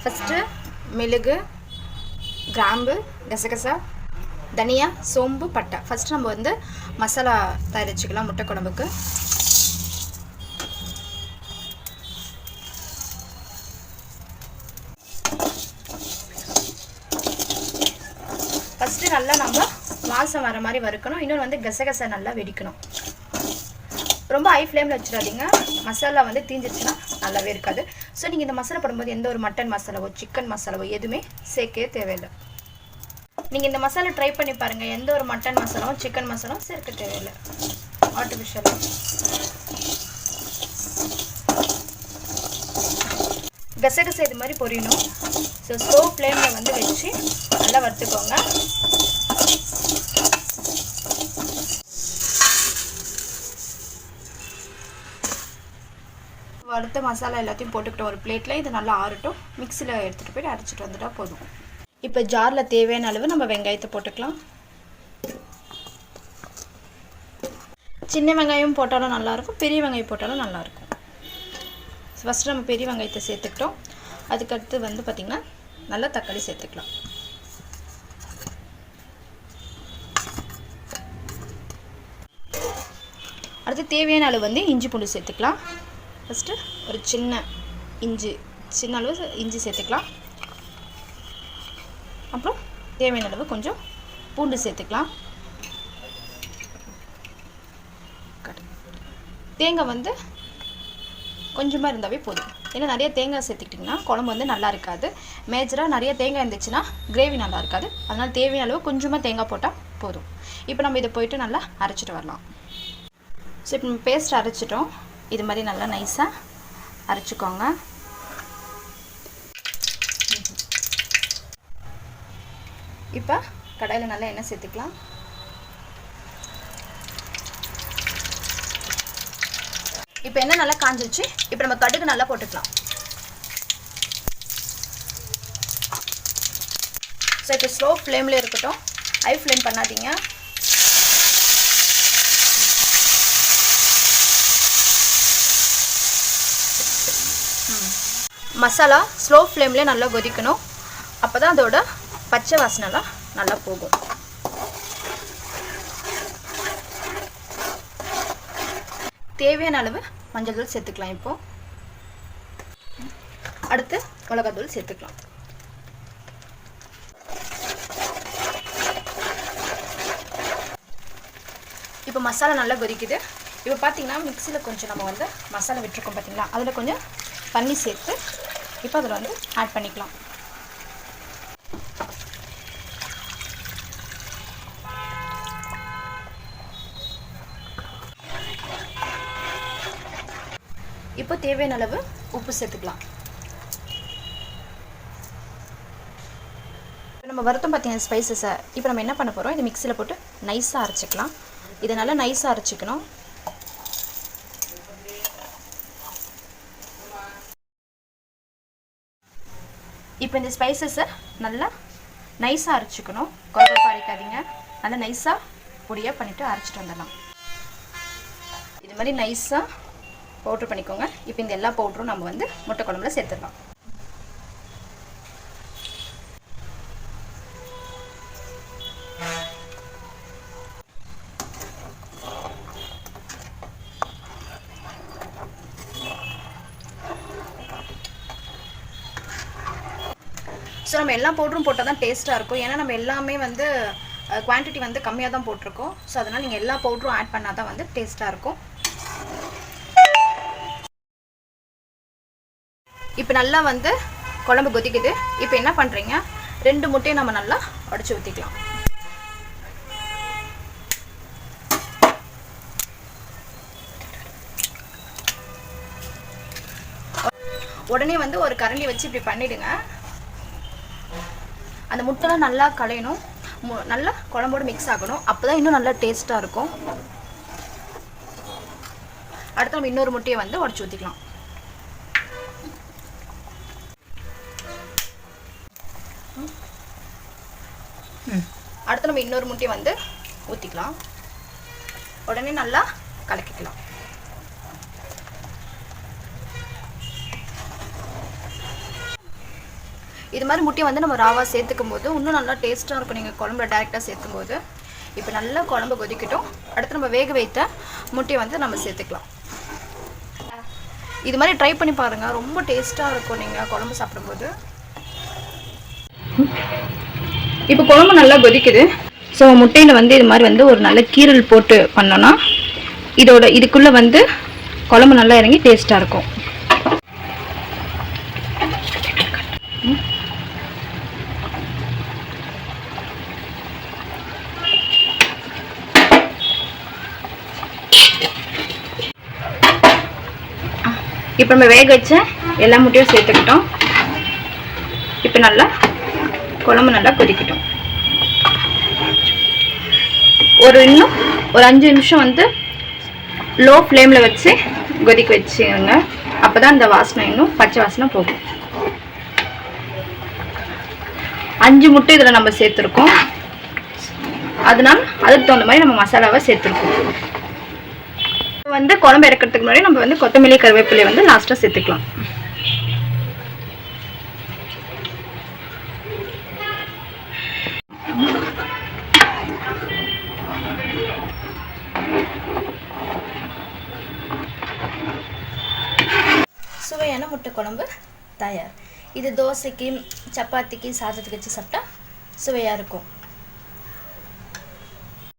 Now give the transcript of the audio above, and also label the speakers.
Speaker 1: First மிளகு, கிராம்பு, கசகசா, தனியா, சோம்பு, பட்டை. ஃபஸ்ட்டு நம்ம வந்து மசாலா தயாரிச்சுக்கலாம் முட்டை குழம்புக்கு. ஃபஸ்ட்டு நல்லா நம்ம வாசம் வர மாதிரி வறுக்கணும். இன்னொன்று வந்து கசகசா நல்லா வெடிக்கணும். ரொம்ப ஹை ஃப்ளேமில் வச்சிடாதீங்க, மசாலா வந்து தீஞ்சிருச்சுன்னா நல்லாவே இருக்காது. ஸோ நீங்கள் இந்த மசாலா போடும்போது எந்த ஒரு மட்டன் மசாலாவோ சிக்கன் மசாலாவோ எதுவுமே சேர்க்கவே தேவையில்லை. நீங்கள் இந்த மசாலா ட்ரை பண்ணி பாருங்கள், எந்த ஒரு மட்டன் மசாலாவும் சிக்கன் மசாலாவும் சேர்க்க தேவையில்லை. ஆர்டிஃபிஷியலாக கசகசா இது மாதிரி பொரியணும். ஸோ ஸ்லோ ஃப்ளேமில் வந்து வச்சு நல்லா வறுத்துக்கோங்க. வறுத்த மசாலா எல்லாத்தையும் போட்டுக்கிட்டோம் ஒரு பிளேட்டில். இது நல்லா ஆறட்டும். மிக்சியில் எடுத்துகிட்டு போய்ட்டு அரைச்சிட்டு வந்துட்டால் போதும். இப்போ ஜாரில் தேவையான அளவு நம்ம வெங்காயத்தை போட்டுக்கலாம். சின்ன வெங்காயம் போட்டாலும் நல்லாயிருக்கும், பெரிய வெங்காயம் போட்டாலும் நல்லாயிருக்கும். ஃபஸ்ட்டு நம்ம பெரிய வெங்காயத்தை சேர்த்துக்கிட்டோம். அதுக்கடுத்து வந்து பார்த்திங்கன்னா நல்லா தக்காளி சேர்த்துக்கலாம். அடுத்து தேவையான அளவு வந்து இஞ்சி பூண்டு சேர்த்துக்கலாம். ஃபஸ்ட்டு ஒரு சின்ன அளவு இஞ்சி சேர்த்துக்கலாம். அப்புறம் தேவையான அளவு கொஞ்சம் பூண்டு சேர்த்துக்கலாம். தேங்காய் வந்து கொஞ்சமாக இருந்தாவே போதும். ஏன்னா நிறைய தேங்காய் சேர்த்துக்கிட்டிங்கன்னா குழம்பு வந்து நல்லா இருக்காது. மேஜராக நிறைய தேங்காய் இருந்துச்சுன்னா கிரேவி நல்லா இருக்காது. அதனால் தேவையான அளவு கொஞ்சமாக தேங்காய் போட்டால் போதும். இப்போ நம்ம இதை போயிட்டு நல்லா அரைச்சிட்டு வரலாம். ஸோ இப்போ நம்ம பேஸ்ட் அரைச்சிட்டோம். இது மாதிரி நல்லா நைஸாக அரைச்சிக்கோங்க. இப்போ கடாயில் நல்லா எண்ணெய் சேர்த்துக்கலாம். இப்போ எண்ணெய் நல்லா காஞ்சிருச்சு. இப்போ நம்ம கடுகு நல்லா போட்டுக்கலாம். ஸோ இப்போ ஸ்லோ ஃப்ளேமில் இருக்கட்டும், ஹை ஃப்ளேம் பண்ணாதீங்க. மசாலா ஸ்லோ ஃப்ளேம்லேயே நல்லா கொதிக்கணும். அப்போ தான் அதோட பச்சை வாசனைலாம் நல்லா போகும். தேவையான அளவு மஞ்சள் தூள் சேர்த்துக்கலாம். இப்போது அடுத்து மிளகாத்தூள் சேர்த்துக்கலாம். இப்போ மசாலா நல்லா கொதிக்குது. இப்போ பார்த்தீங்கன்னா மிக்சியில் கொஞ்சம் நம்ம வந்து மசாலா விட்டுருக்கோம் பார்த்தீங்களா, அதில் கொஞ்சம் தண்ணி சேர்த்து இப்போ அதில் வந்து ஆட் பண்ணிக்கலாம். இப்போ தேவையான அளவு உப்பு சேர்த்துக்கலாம். இப்போ நம்ம வறுத்தோம் பார்த்தீங்கன்னா ஸ்பைசஸை இப்போ நம்ம என்ன பண்ண போகிறோம், இதை மிக்சியில் போட்டு நைஸாக அரைச்சிக்கலாம். இதை நல்லா நைஸாக அரைச்சிக்கணும். இப்போ இந்த ஸ்பைசஸை நல்லா நைஸாக அரைச்சிக்கணும். கொரகொரப்பாக அரைக்காதீங்க, நல்லா நைஸாக பொடியாக பண்ணிவிட்டு அரைச்சிட்டு வந்துடலாம். இது மாதிரி நைஸாக பவுட்ரு பண்ணிக்கோங்க. இப்போ இந்த எல்லா பவுட்ரும் நம்ம வந்து முட்டை குழம்புல சேர்த்துடலாம். ஸோ நம்ம எல்லா பவுடரும் போட்டால் தான் டேஸ்ட்டாக இருக்கும். ஏன்னா நம்ம எல்லாமே வந்து குவான்டிட்டி வந்து கம்மியாக தான் போட்டிருக்கோம். ஸோ அதனால் நீங்கள் எல்லா பவுடரும் ஆட் பண்ணால் தான் வந்து டேஸ்ட்டாக இருக்கும். இப்போ நல்லா வந்து குழம்பு கொதிக்குது. இப்போ என்ன பண்ணுறீங்க, 2 முட்டையை நம்ம நல்லா உடச்சி ஊற்றிக்கலாம். உடனே வந்து ஒரு கரண்டி வச்சு இப்படி பண்ணிவிடுங்க. அந்த முட்டைலாம் நல்லா கலையணும், நல்லா குழம்போடு மிக்ஸ் ஆகணும். அப்போ தான் இன்னும் நல்லா டேஸ்ட்டாக இருக்கும். அடுத்து நம்ம இன்னொரு முட்டையை வந்து உடச்சி ஊற்றிக்கலாம். அடுத்து நம்ம இன்னொரு முட்டையை வந்து ஊற்றிக்கலாம். உடனே நல்லா கலக்கிக்கலாம். இது மாதிரி முட்டையை வந்து நம்ம ராவாக சேர்த்துக்கும் போது இன்னும் நல்லா டேஸ்ட்டாக இருக்கும் நீங்கள் குழம்புல டேரெக்டாக சேர்த்தும் போது. இப்போ நல்லா குழம்பு கொதிக்கட்டும். அடுத்து நம்ம வேக வைத்த முட்டையை வந்து நம்ம சேர்த்துக்கலாம். இது மாதிரி ட்ரை பண்ணி பாருங்கள், ரொம்ப டேஸ்ட்டாக இருக்கும் நீங்கள் குழம்பு சாப்பிடும்போது. இப்போ குழம்பு நல்லா கொதிக்குது. ஸோ முட்டையில் வந்து இது மாதிரி வந்து ஒரு நல்ல கீரல் போட்டு பண்ணோன்னா இதுக்குள்ளே வந்து குழம்பு நல்லா இறங்கி டேஸ்ட்டாக இருக்கும். இப்போ நம்ம வேக வச்ச எல்லா முட்டையும் சேர்த்துக்கிட்டோம். இப்போ நல்லா குழம்பு நல்லா கொதிக்கட்டும். இன்னும் ஒரு 5 நிமிஷம் வந்து லோ ஃப்ளேமில் வச்சு கொதிக்க வச்சுருங்க. அப்போ தான் இந்த வாசனை இன்னும் பச்சை வாசனை போகும். 5 முட்டை இதில் நம்ம சேர்த்துருக்கோம். அதனால் அதுக்கு தகுந்த மாதிரி நம்ம மசாலாவை சேர்த்துருக்கோம். வந்து குழம்பு இறக்கிறதுக்கு முன்னாடி நம்ம வந்து கொத்தமல்லி கருவேப்பிலை வந்து லாஸ்ட்டாக சேர்த்துக்கலாம். சுவையான முட்டை குழம்பு தயார். இது தோசைக்கு, சப்பாத்திக்கு, சாதத்துக்கு வச்சு சாப்பிட்டா சுவையாக இருக்கும்.